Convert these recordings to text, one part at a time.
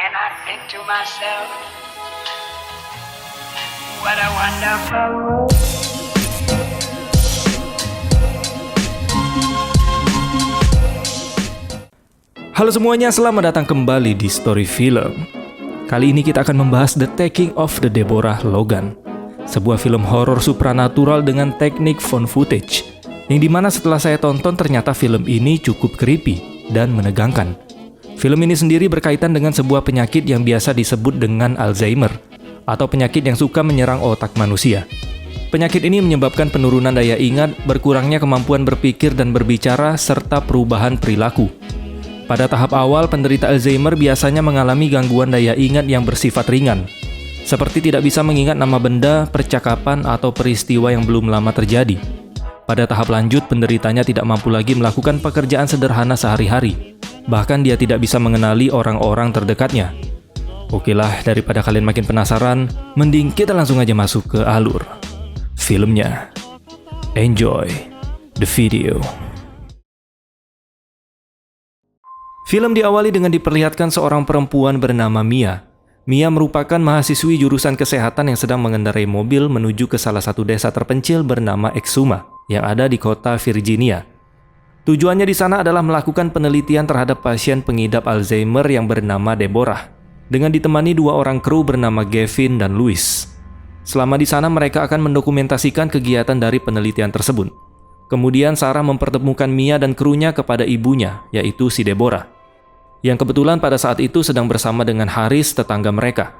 and I think to myself, what a wonderful world. Halo semuanya, selamat datang kembali di Story Film. Kali ini kita akan membahas The Taking of the Deborah Logan, sebuah film horor supranatural dengan teknik found footage, yang dimana setelah saya tonton ternyata film ini cukup creepy dan menegangkan. Film ini sendiri berkaitan dengan sebuah penyakit yang biasa disebut dengan Alzheimer, atau penyakit yang suka menyerang otak manusia. Penyakit ini menyebabkan penurunan daya ingat, berkurangnya kemampuan berpikir dan berbicara, serta perubahan perilaku. Pada tahap awal, penderita Alzheimer biasanya mengalami gangguan daya ingat yang bersifat ringan, seperti tidak bisa mengingat nama benda, percakapan, atau peristiwa yang belum lama terjadi. Pada tahap lanjut, penderitanya tidak mampu lagi melakukan pekerjaan sederhana sehari-hari. Bahkan dia tidak bisa mengenali orang-orang terdekatnya. Okelah, daripada kalian makin penasaran, mending kita langsung aja masuk ke alur filmnya. Enjoy the video. Film diawali dengan diperlihatkan seorang perempuan bernama Mia. Mia merupakan mahasiswi jurusan kesehatan yang sedang mengendarai mobil menuju ke salah satu desa terpencil bernama Exuma yang ada di kota Virginia. Tujuannya di sana adalah melakukan penelitian terhadap pasien pengidap Alzheimer yang bernama Deborah, dengan ditemani dua orang kru bernama Gavin dan Louis. Selama di sana mereka akan mendokumentasikan kegiatan dari penelitian tersebut. Kemudian Sarah mempertemukan Mia dan krunya kepada ibunya, yaitu si Deborah, yang kebetulan pada saat itu sedang bersama dengan Haris, tetangga mereka.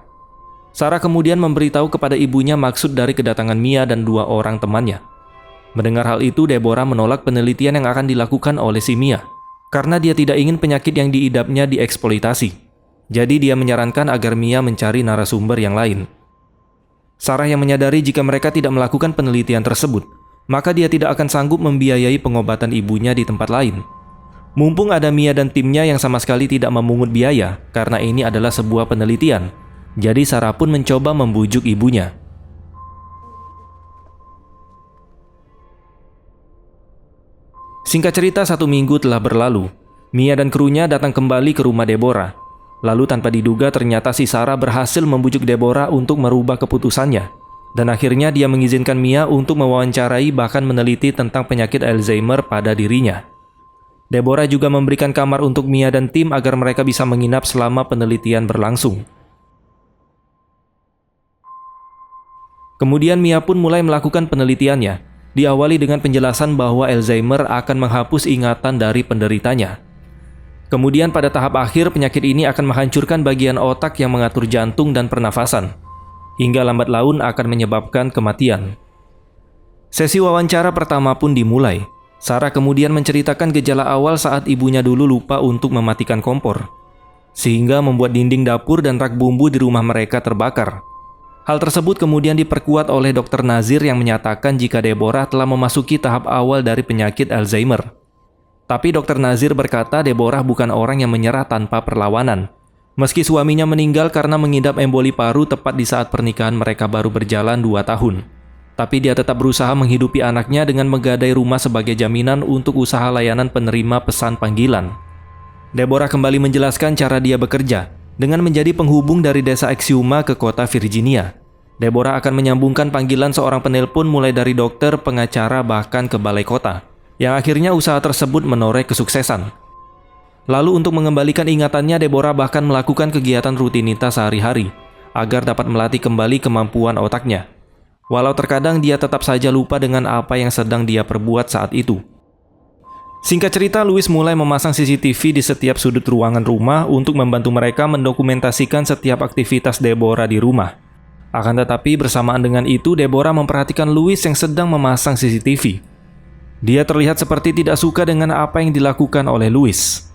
Sarah kemudian memberitahu kepada ibunya maksud dari kedatangan Mia dan dua orang temannya. Mendengar hal itu, Deborah menolak penelitian yang akan dilakukan oleh si Mia, karena dia tidak ingin penyakit yang diidapnya dieksploitasi. Jadi dia menyarankan agar Mia mencari narasumber yang lain. Sarah yang menyadari jika mereka tidak melakukan penelitian tersebut, maka dia tidak akan sanggup membiayai pengobatan ibunya di tempat lain. Mumpung ada Mia dan timnya yang sama sekali tidak memungut biaya, karena ini adalah sebuah penelitian, jadi Sarah pun mencoba membujuk ibunya. Singkat cerita, 1 minggu telah berlalu. Mia dan krunya datang kembali ke rumah Deborah. Lalu tanpa diduga ternyata si Sarah berhasil membujuk Deborah untuk merubah keputusannya. Dan akhirnya dia mengizinkan Mia untuk mewawancarai bahkan meneliti tentang penyakit Alzheimer pada dirinya. Deborah juga memberikan kamar untuk Mia dan tim agar mereka bisa menginap selama penelitian berlangsung. Kemudian Mia pun mulai melakukan penelitiannya. Diawali dengan penjelasan bahwa Alzheimer akan menghapus ingatan dari penderitanya. Kemudian pada tahap akhir, penyakit ini akan menghancurkan bagian otak yang mengatur jantung dan pernafasan, hingga lambat laun akan menyebabkan kematian. Sesi wawancara pertama pun dimulai. Sarah kemudian menceritakan gejala awal saat ibunya dulu lupa untuk mematikan kompor, sehingga membuat dinding dapur dan rak bumbu di rumah mereka terbakar. Hal tersebut kemudian diperkuat oleh Dr. Nazir yang menyatakan jika Deborah telah memasuki tahap awal dari penyakit Alzheimer. Tapi Dr. Nazir berkata Deborah bukan orang yang menyerah tanpa perlawanan. Meski suaminya meninggal karena mengidap emboli paru tepat di saat pernikahan mereka baru berjalan 2 tahun. Tapi dia tetap berusaha menghidupi anaknya dengan menggadai rumah sebagai jaminan untuk usaha layanan penerima pesan panggilan. Deborah kembali menjelaskan cara dia bekerja dengan menjadi penghubung dari desa Exuma ke kota Virginia. Deborah akan menyambungkan panggilan seorang penelpon mulai dari dokter, pengacara, bahkan ke balai kota, yang akhirnya usaha tersebut menoreh kesuksesan. Lalu untuk mengembalikan ingatannya, Deborah bahkan melakukan kegiatan rutinitas sehari-hari agar dapat melatih kembali kemampuan otaknya. Walau terkadang dia tetap saja lupa dengan apa yang sedang dia perbuat saat itu. Singkat cerita, Louis mulai memasang CCTV di setiap sudut ruangan rumah untuk membantu mereka mendokumentasikan setiap aktivitas Deborah di rumah. Akan tetapi bersamaan dengan itu, Deborah memperhatikan Louis yang sedang memasang CCTV. Dia terlihat seperti tidak suka dengan apa yang dilakukan oleh Louis.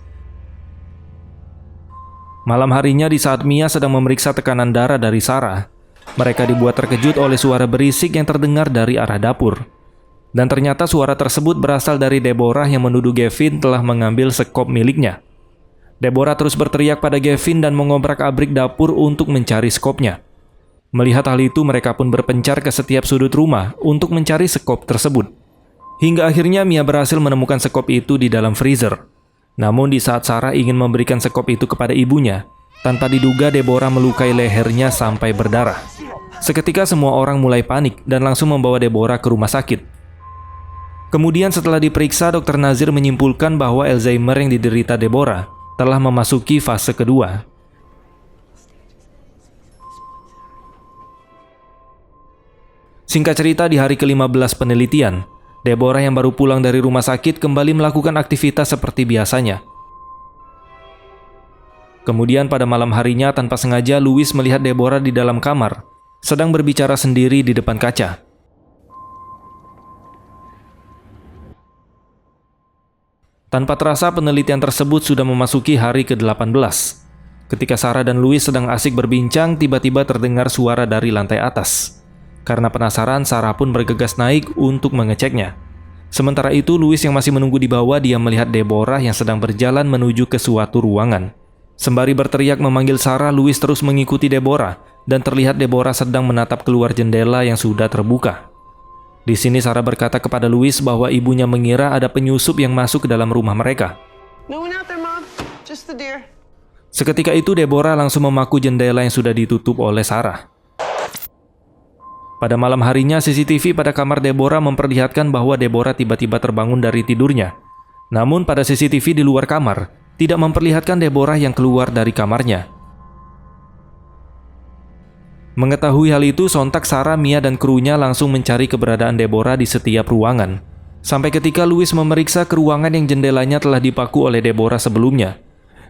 Malam harinya di saat Mia sedang memeriksa tekanan darah dari Sarah, mereka dibuat terkejut oleh suara berisik yang terdengar dari arah dapur. Dan ternyata suara tersebut berasal dari Deborah yang menuduh Gavin telah mengambil sekop miliknya. Deborah terus berteriak pada Gavin dan mengobrak-abrik dapur untuk mencari skopnya. Melihat hal itu, mereka pun berpencar ke setiap sudut rumah untuk mencari sekop tersebut. Hingga akhirnya Mia berhasil menemukan sekop itu di dalam freezer. Namun di saat Sarah ingin memberikan sekop itu kepada ibunya, Tanpa diduga, Deborah melukai lehernya sampai berdarah. Seketika semua orang mulai panik dan langsung membawa Deborah ke rumah sakit. Kemudian setelah diperiksa, Dr. Nazir menyimpulkan bahwa Alzheimer yang diderita Deborah telah memasuki fase kedua. Singkat cerita, di hari ke-15 penelitian, Deborah yang baru pulang dari rumah sakit kembali melakukan aktivitas seperti biasanya. Kemudian pada malam harinya, tanpa sengaja Louis melihat Deborah di dalam kamar, sedang berbicara sendiri di depan kaca. Tanpa terasa, penelitian tersebut sudah memasuki hari ke-18. Ketika Sarah dan Louis sedang asik berbincang, tiba-tiba terdengar suara dari lantai atas. Karena penasaran, Sarah pun bergegas naik untuk mengeceknya. Sementara itu, Louis yang masih menunggu di bawah, dia melihat Deborah yang sedang berjalan menuju ke suatu ruangan. Sembari berteriak memanggil Sarah, Louis terus mengikuti Deborah, dan terlihat Deborah sedang menatap keluar jendela yang sudah terbuka. Di sini Sarah berkata kepada Louis bahwa ibunya mengira ada penyusup yang masuk ke dalam rumah mereka. No one out there, Mom. Just the deer. Seketika itu Deborah langsung memaku jendela yang sudah ditutup oleh Sarah. Pada malam harinya, CCTV pada kamar Deborah memperlihatkan bahwa Deborah tiba-tiba terbangun dari tidurnya. Namun pada CCTV di luar kamar, tidak memperlihatkan Deborah yang keluar dari kamarnya. Mengetahui hal itu, sontak Sarah, Mia, dan krunya langsung mencari keberadaan Deborah di setiap ruangan. Sampai ketika Louis memeriksa ke ruangan yang jendelanya telah dipaku oleh Deborah sebelumnya.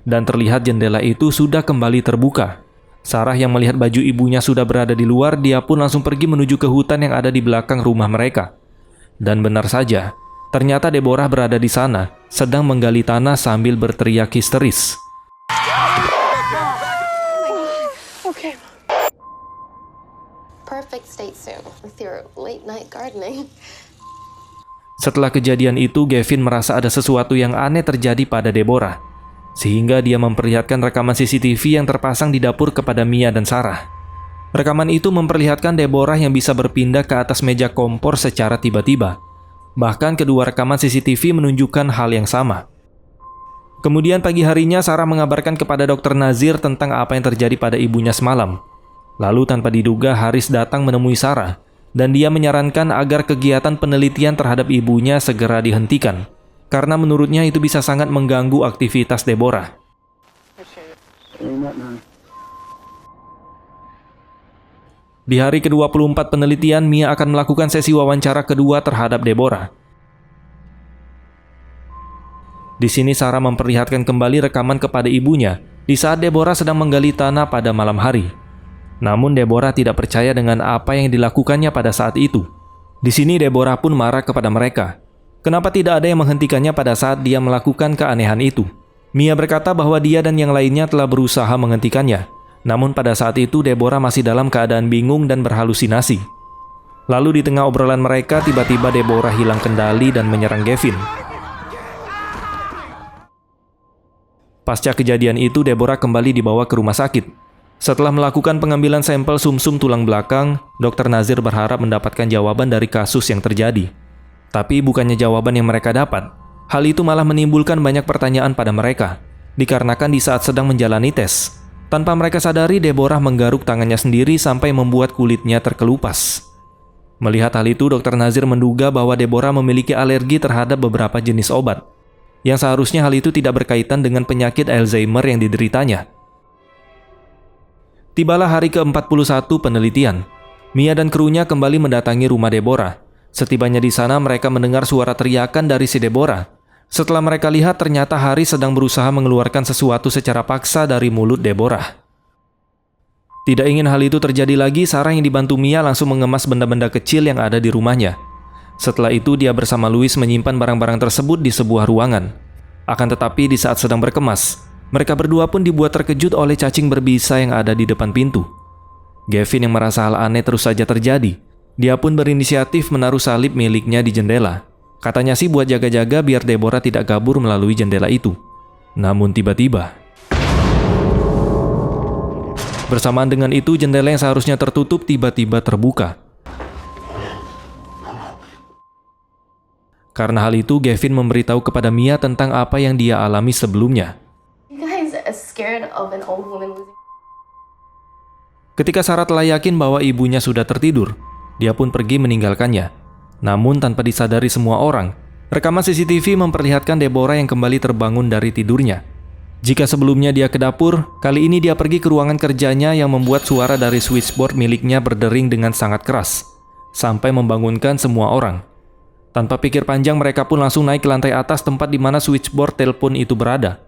Dan terlihat jendela itu sudah kembali terbuka. Sarah yang melihat baju ibunya sudah berada di luar, dia pun langsung pergi menuju ke hutan yang ada di belakang rumah mereka. Dan benar saja, ternyata Deborah berada di sana, sedang menggali tanah sambil berteriak histeris. Okay. Perfect state suit with your late night gardening. Setelah kejadian itu, Gavin merasa ada sesuatu yang aneh terjadi pada Deborah, sehingga dia memperlihatkan rekaman CCTV yang terpasang di dapur kepada Mia dan Sarah. Rekaman itu memperlihatkan Deborah yang bisa berpindah ke atas meja kompor secara tiba-tiba. Bahkan kedua rekaman CCTV menunjukkan hal yang sama. Kemudian pagi harinya Sarah mengabarkan kepada Dr. Nazir tentang apa yang terjadi pada ibunya semalam. Lalu tanpa diduga Haris datang menemui Sarah, dan dia menyarankan agar kegiatan penelitian terhadap ibunya segera dihentikan, karena menurutnya itu bisa sangat mengganggu aktivitas Deborah. Di hari ke-24 penelitian, Mia akan melakukan sesi wawancara kedua terhadap Deborah. Di sini Sarah memperlihatkan kembali rekaman kepada ibunya di saat Deborah sedang menggali tanah pada malam hari. Namun Deborah tidak percaya dengan apa yang dilakukannya pada saat itu. Di sini Deborah pun marah kepada mereka. Kenapa tidak ada yang menghentikannya pada saat dia melakukan keanehan itu? Mia berkata bahwa dia dan yang lainnya telah berusaha menghentikannya. Namun pada saat itu Deborah masih dalam keadaan bingung dan berhalusinasi. Lalu di tengah obrolan mereka, tiba-tiba Deborah hilang kendali dan menyerang Gavin. Pasca kejadian itu, Deborah kembali dibawa ke rumah sakit. Setelah melakukan pengambilan sampel sumsum tulang belakang, Dr. Nazir berharap mendapatkan jawaban dari kasus yang terjadi. Tapi bukannya jawaban yang mereka dapat. Hal itu malah menimbulkan banyak pertanyaan pada mereka, dikarenakan di saat sedang menjalani tes, tanpa mereka sadari Deborah menggaruk tangannya sendiri sampai membuat kulitnya terkelupas. Melihat hal itu, Dr. Nazir menduga bahwa Deborah memiliki alergi terhadap beberapa jenis obat, yang seharusnya hal itu tidak berkaitan dengan penyakit Alzheimer yang dideritanya. Tibalah hari ke-41 penelitian. Mia dan krunya kembali mendatangi rumah Deborah. Setibanya di sana, mereka mendengar suara teriakan dari si Deborah. Setelah mereka lihat, ternyata Haris sedang berusaha mengeluarkan sesuatu secara paksa dari mulut Deborah. Tidak ingin hal itu terjadi lagi, Sarah yang dibantu Mia langsung mengemas benda-benda kecil yang ada di rumahnya. Setelah itu, dia bersama Louis menyimpan barang-barang tersebut di sebuah ruangan. Akan tetapi, di saat sedang berkemas, mereka berdua pun dibuat terkejut oleh cacing berbisa yang ada di depan pintu. Gavin yang merasa hal aneh terus saja terjadi. Dia pun berinisiatif menaruh salib miliknya di jendela. Katanya sih buat jaga-jaga biar Deborah tidak kabur melalui jendela itu. Namun tiba-tiba, bersamaan dengan itu, jendela yang seharusnya tertutup tiba-tiba terbuka. Karena hal itu, Gavin memberitahu kepada Mia tentang apa yang dia alami sebelumnya. You guys scared of an old woman losing. Ketika Sarah telah yakin bahwa ibunya sudah tertidur, dia pun pergi meninggalkannya. Namun tanpa disadari semua orang, rekaman CCTV memperlihatkan Deborah yang kembali terbangun dari tidurnya. Jika sebelumnya dia ke dapur, kali ini dia pergi ke ruangan kerjanya yang membuat suara dari switchboard miliknya berdering dengan sangat keras, sampai membangunkan semua orang. Tanpa pikir panjang, mereka pun langsung naik ke lantai atas tempat di mana switchboard telepon itu berada.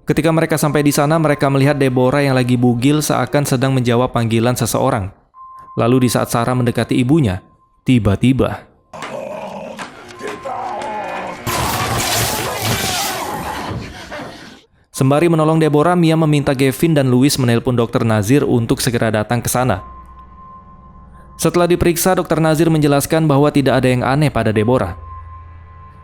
Ketika mereka sampai di sana, mereka melihat Deborah yang lagi bugil seakan sedang menjawab panggilan seseorang. Lalu di saat Sarah mendekati ibunya, tiba-tiba sembari menolong Deborah, Mia meminta Gavin dan Louis menelpon Dr. Nazir untuk segera datang ke sana. Setelah diperiksa, Dr. Nazir menjelaskan bahwa tidak ada yang aneh pada Deborah.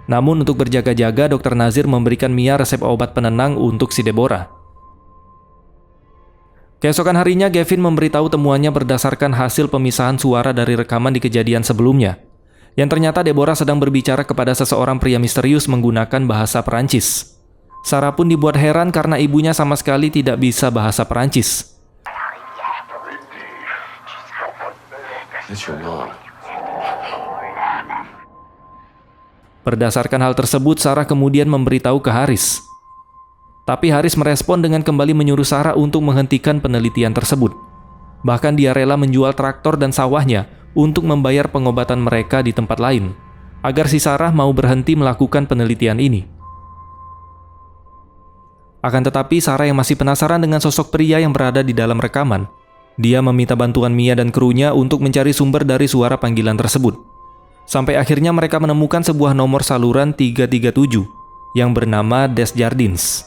Namun untuk berjaga-jaga, Dr. Nazir memberikan Mia resep obat penenang untuk si Deborah. Keesokan harinya, Gavin memberitahu temuannya berdasarkan hasil pemisahan suara dari rekaman di kejadian sebelumnya, yang ternyata Deborah sedang berbicara kepada seseorang pria misterius menggunakan bahasa Perancis. Sarah pun dibuat heran karena ibunya sama sekali tidak bisa bahasa Perancis. Berdasarkan hal tersebut, Sarah kemudian memberitahu ke Haris. Tapi Haris merespon dengan kembali menyuruh Sarah untuk menghentikan penelitian tersebut. Bahkan dia rela menjual traktor dan sawahnya untuk membayar pengobatan mereka di tempat lain, agar si Sarah mau berhenti melakukan penelitian ini. Akan tetapi Sarah yang masih penasaran dengan sosok pria yang berada di dalam rekaman, dia meminta bantuan Mia dan krunya untuk mencari sumber dari suara panggilan tersebut. Sampai akhirnya mereka menemukan sebuah nomor saluran 337 yang bernama Desjardins.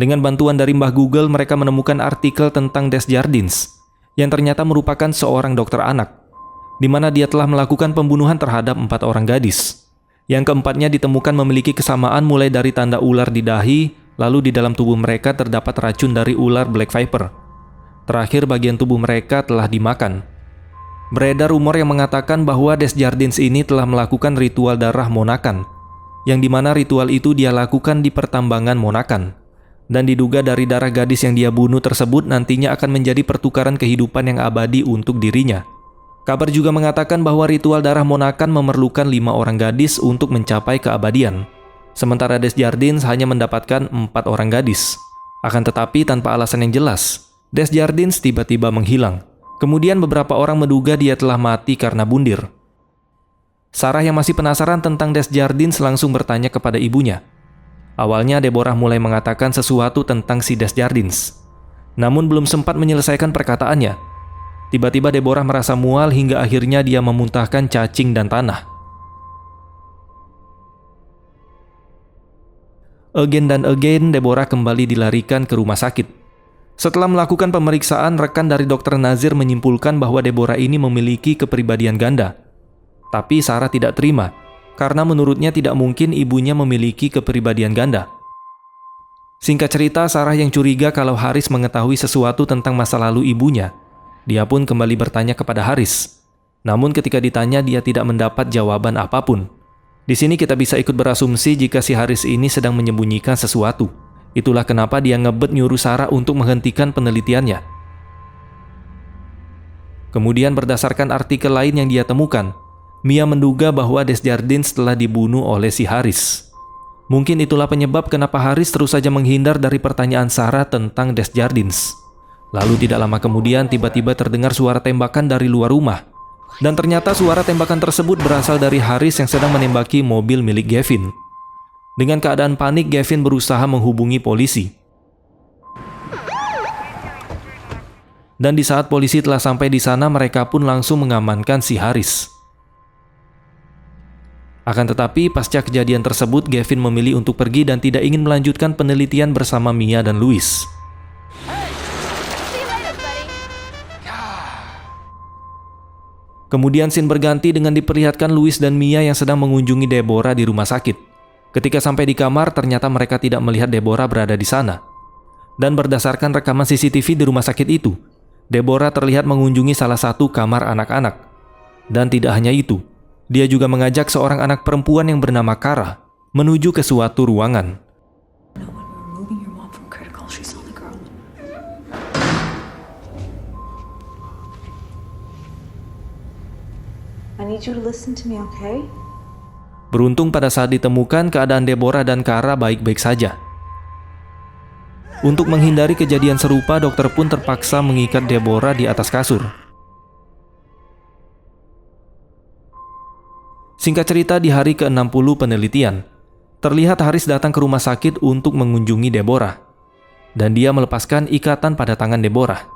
Dengan bantuan dari Mbah Google, mereka menemukan artikel tentang Desjardins yang ternyata merupakan seorang dokter anak, di mana dia telah melakukan pembunuhan terhadap 4 orang gadis. Yang keempatnya ditemukan memiliki kesamaan mulai dari tanda ular di dahi, lalu di dalam tubuh mereka terdapat racun dari ular Black Viper. Terakhir, bagian tubuh mereka telah dimakan. Beredar rumor yang mengatakan bahwa Desjardins ini telah melakukan ritual darah Monacan, yang dimana ritual itu dia lakukan di pertambangan Monacan, dan diduga dari darah gadis yang dia bunuh tersebut nantinya akan menjadi pertukaran kehidupan yang abadi untuk dirinya. Kabar juga mengatakan bahwa ritual darah Monacan memerlukan 5 orang gadis untuk mencapai keabadian, sementara Desjardins hanya mendapatkan 4 orang gadis. Akan tetapi tanpa alasan yang jelas, Desjardins tiba-tiba menghilang. Kemudian beberapa orang menduga dia telah mati karena bundir. Sarah yang masih penasaran tentang Desjardins langsung bertanya kepada ibunya. Awalnya Deborah mulai mengatakan sesuatu tentang si Desjardins, namun belum sempat menyelesaikan perkataannya. Tiba-tiba Deborah merasa mual hingga akhirnya dia memuntahkan cacing dan tanah. Again dan again, Deborah kembali dilarikan ke rumah sakit. Setelah melakukan pemeriksaan, rekan dari Dr. Nazir menyimpulkan bahwa Deborah ini memiliki kepribadian ganda. Tapi Sarah tidak terima, karena menurutnya tidak mungkin ibunya memiliki kepribadian ganda. Singkat cerita, Sarah yang curiga kalau Haris mengetahui sesuatu tentang masa lalu ibunya. Dia pun kembali bertanya kepada Haris. Namun ketika ditanya, dia tidak mendapat jawaban apapun. Di sini kita bisa ikut berasumsi jika si Haris ini sedang menyembunyikan sesuatu. Itulah kenapa dia ngebet nyuruh Sarah untuk menghentikan penelitiannya. Kemudian berdasarkan artikel lain yang dia temukan, Mia menduga bahwa Desjardins telah dibunuh oleh si Haris. Mungkin itulah penyebab kenapa Haris terus saja menghindar dari pertanyaan Sarah tentang Desjardins. Lalu tidak lama kemudian tiba-tiba terdengar suara tembakan dari luar rumah. Dan ternyata suara tembakan tersebut berasal dari Haris yang sedang menembaki mobil milik Gavin. Dengan keadaan panik, Gavin berusaha menghubungi polisi. Dan di saat polisi telah sampai di sana, mereka pun langsung mengamankan si Haris. Akan tetapi, pasca kejadian tersebut, Gavin memilih untuk pergi dan tidak ingin melanjutkan penelitian bersama Mia dan Louis. Kemudian scene berganti dengan diperlihatkan Louis dan Mia yang sedang mengunjungi Deborah di rumah sakit. Ketika sampai di kamar, ternyata mereka tidak melihat Deborah berada di sana. Dan berdasarkan rekaman CCTV di rumah sakit itu, Deborah terlihat mengunjungi salah satu kamar anak-anak. Dan tidak hanya itu, dia juga mengajak seorang anak perempuan yang bernama Kara menuju ke suatu ruangan. need you to listen to me, okay? Beruntung pada saat ditemukan, keadaan Deborah dan Kara baik-baik saja. Untuk menghindari kejadian serupa, dokter pun terpaksa mengikat Deborah di atas kasur. Singkat cerita, di hari ke-60 penelitian, terlihat Haris datang ke rumah sakit untuk mengunjungi Deborah. Dan dia melepaskan ikatan pada tangan Deborah.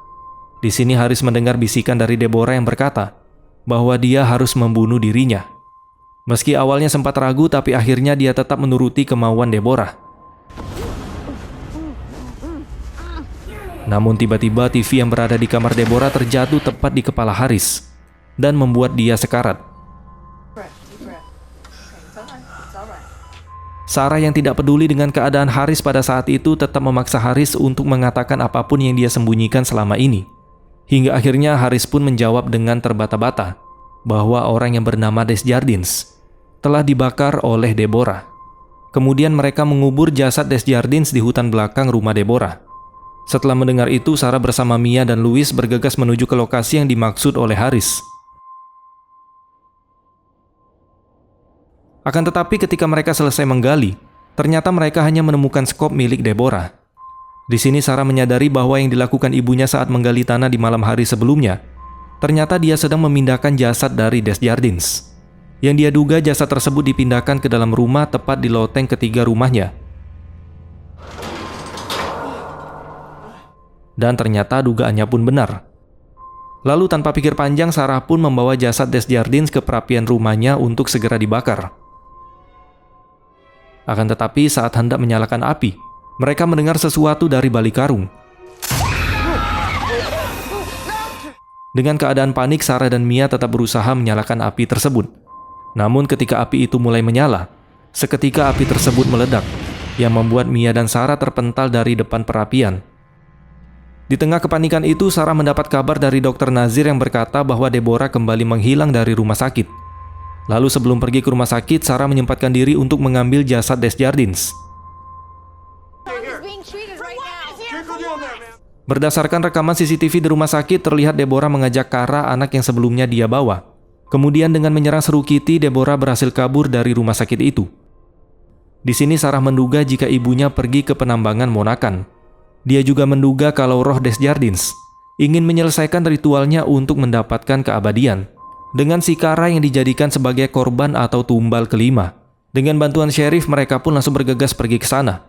Di sini Haris mendengar bisikan dari Deborah yang berkata bahwa dia harus membunuh dirinya. Meski awalnya sempat ragu, tapi akhirnya dia tetap menuruti kemauan Deborah. Namun tiba-tiba TV yang berada di kamar Deborah terjatuh tepat di kepala Haris dan membuat dia sekarat. Sarah yang tidak peduli dengan keadaan Haris pada saat itu tetap memaksa Haris untuk mengatakan apapun yang dia sembunyikan selama ini. Hingga akhirnya Haris pun menjawab dengan terbata-bata bahwa orang yang bernama Desjardins telah dibakar oleh Deborah. Kemudian mereka mengubur jasad Desjardins di hutan belakang rumah Deborah. Setelah mendengar itu, Sarah bersama Mia dan Louis bergegas menuju ke lokasi yang dimaksud oleh Haris. Akan tetapi ketika mereka selesai menggali, ternyata mereka hanya menemukan skop milik Deborah. Di sini Sarah menyadari bahwa yang dilakukan ibunya saat menggali tanah di malam hari sebelumnya, ternyata dia sedang memindahkan jasad dari Desjardins. Yang dia duga jasad tersebut dipindahkan ke dalam rumah tepat di loteng ketiga rumahnya. Dan ternyata dugaannya pun benar. Lalu tanpa pikir panjang, Sarah pun membawa jasad Desjardins ke perapian rumahnya untuk segera dibakar. Akan tetapi saat hendak menyalakan api, mereka mendengar sesuatu dari balik karung. Dengan keadaan panik, Sarah dan Mia tetap berusaha menyalakan api tersebut. Namun ketika api itu mulai menyala, seketika api tersebut meledak, yang membuat Mia dan Sarah terpental dari depan perapian. Di tengah kepanikan itu, Sarah mendapat kabar dari Dr. Nazir yang berkata bahwa Deborah kembali menghilang dari rumah sakit. Lalu sebelum pergi ke rumah sakit, Sarah menyempatkan diri untuk mengambil jasad Desjardins. Berdasarkan rekaman CCTV di rumah sakit, terlihat Deborah mengajak Kara, anak yang sebelumnya dia bawa. Kemudian dengan menyerang seru Kitty, Deborah berhasil kabur dari rumah sakit itu. Di sini Sarah menduga jika ibunya pergi ke penambangan Monacan. Dia juga menduga kalau roh Desjardins ingin menyelesaikan ritualnya untuk mendapatkan keabadian, dengan si Kara yang dijadikan sebagai korban atau tumbal kelima. Dengan bantuan sheriff, mereka pun langsung bergegas pergi ke sana.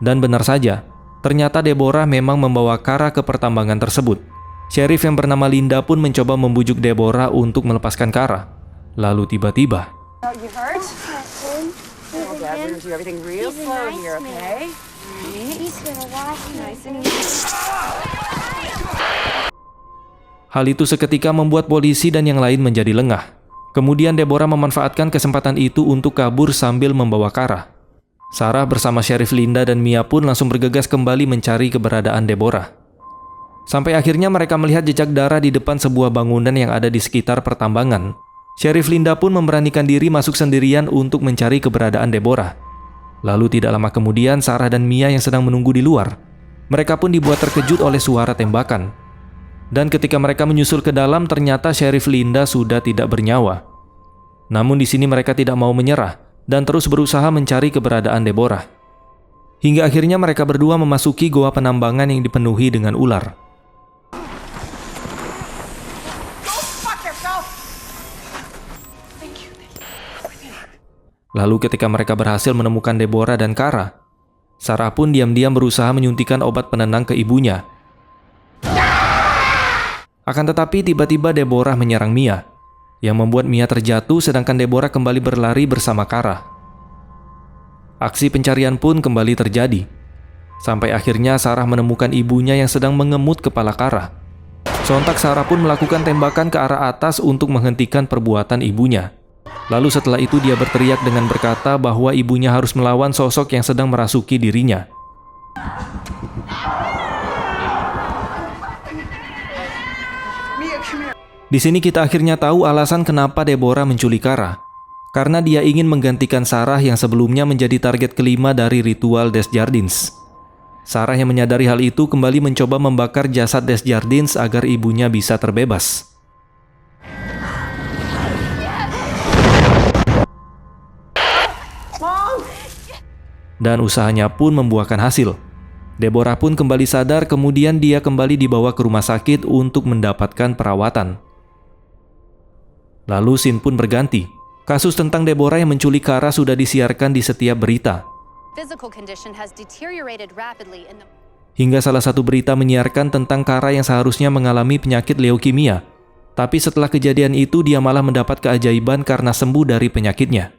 Dan benar saja, ternyata Deborah memang membawa Kara ke pertambangan tersebut. Sheriff yang bernama Linda pun mencoba membujuk Deborah untuk melepaskan Kara. Lalu tiba-tiba, hal itu seketika membuat polisi dan yang lain menjadi lengah. Kemudian Deborah memanfaatkan kesempatan itu untuk kabur sambil membawa Kara. Sarah bersama Sheriff Linda dan Mia pun langsung bergegas kembali mencari keberadaan Deborah. Sampai akhirnya mereka melihat jejak darah di depan sebuah bangunan yang ada di sekitar pertambangan. Sheriff Linda pun memberanikan diri masuk sendirian untuk mencari keberadaan Deborah. Lalu tidak lama kemudian, Sarah dan Mia yang sedang menunggu di luar, mereka pun dibuat terkejut oleh suara tembakan. Dan ketika mereka menyusul ke dalam, ternyata Sheriff Linda sudah tidak bernyawa. Namun di sini mereka tidak mau menyerah dan terus berusaha mencari keberadaan Deborah. Hingga akhirnya mereka berdua memasuki goa penambangan yang dipenuhi dengan ular. Lalu ketika mereka berhasil menemukan Deborah dan Kara, Sarah pun diam-diam berusaha menyuntikkan obat penenang ke ibunya. Akan tetapi tiba-tiba Deborah menyerang Mia, yang membuat Mia terjatuh sedangkan Deborah kembali berlari bersama Kara. Aksi pencarian pun kembali terjadi, sampai akhirnya Sarah menemukan ibunya yang sedang mengemut kepala Kara. Sontak Sarah pun melakukan tembakan ke arah atas untuk menghentikan perbuatan ibunya. Lalu setelah itu dia berteriak dengan berkata bahwa ibunya harus melawan sosok yang sedang merasuki dirinya. Di sini kita akhirnya tahu alasan kenapa Deborah menculik Kara. Karena dia ingin menggantikan Sarah yang sebelumnya menjadi target kelima dari ritual Desjardins. Sarah yang menyadari hal itu kembali mencoba membakar jasad Desjardins agar ibunya bisa terbebas. dan usahanya pun membuahkan hasil. Deborah pun kembali sadar, kemudian dia kembali dibawa ke rumah sakit untuk mendapatkan perawatan. Lalu scene pun berganti. Kasus tentang Deborah yang menculik Kara sudah disiarkan di setiap berita. Physical condition has deteriorated rapidly in the... Hingga salah satu berita menyiarkan tentang Kara yang seharusnya mengalami penyakit leukemia. Tapi setelah kejadian itu dia malah mendapat keajaiban karena sembuh dari penyakitnya.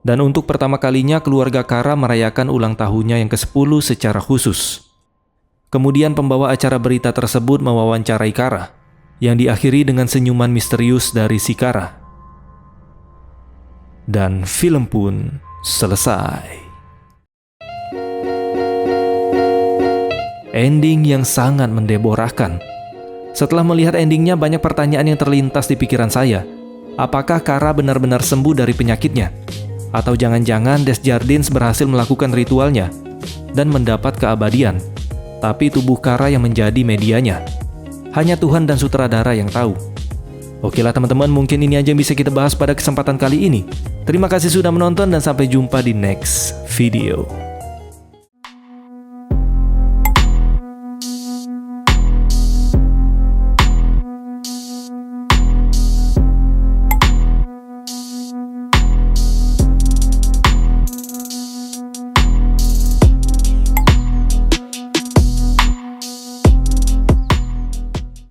Dan untuk pertama kalinya keluarga Kara merayakan ulang tahunnya yang ke-10 secara khusus. Kemudian pembawa acara berita tersebut mewawancarai Kara, yang diakhiri dengan senyuman misterius dari si Kara. Dan film pun selesai. Ending yang sangat mendeborahkan. Setelah melihat endingnya, banyak pertanyaan yang terlintas di pikiran saya. Apakah Kara benar-benar sembuh dari penyakitnya? Atau jangan-jangan Desjardins berhasil melakukan ritualnya dan mendapat keabadian, tapi tubuh Kara yang menjadi medianya? Hanya Tuhan dan sutradara yang tahu. Okelah teman-teman, mungkin ini aja yang bisa kita bahas pada kesempatan kali ini. Terima kasih sudah menonton dan sampai jumpa di next video.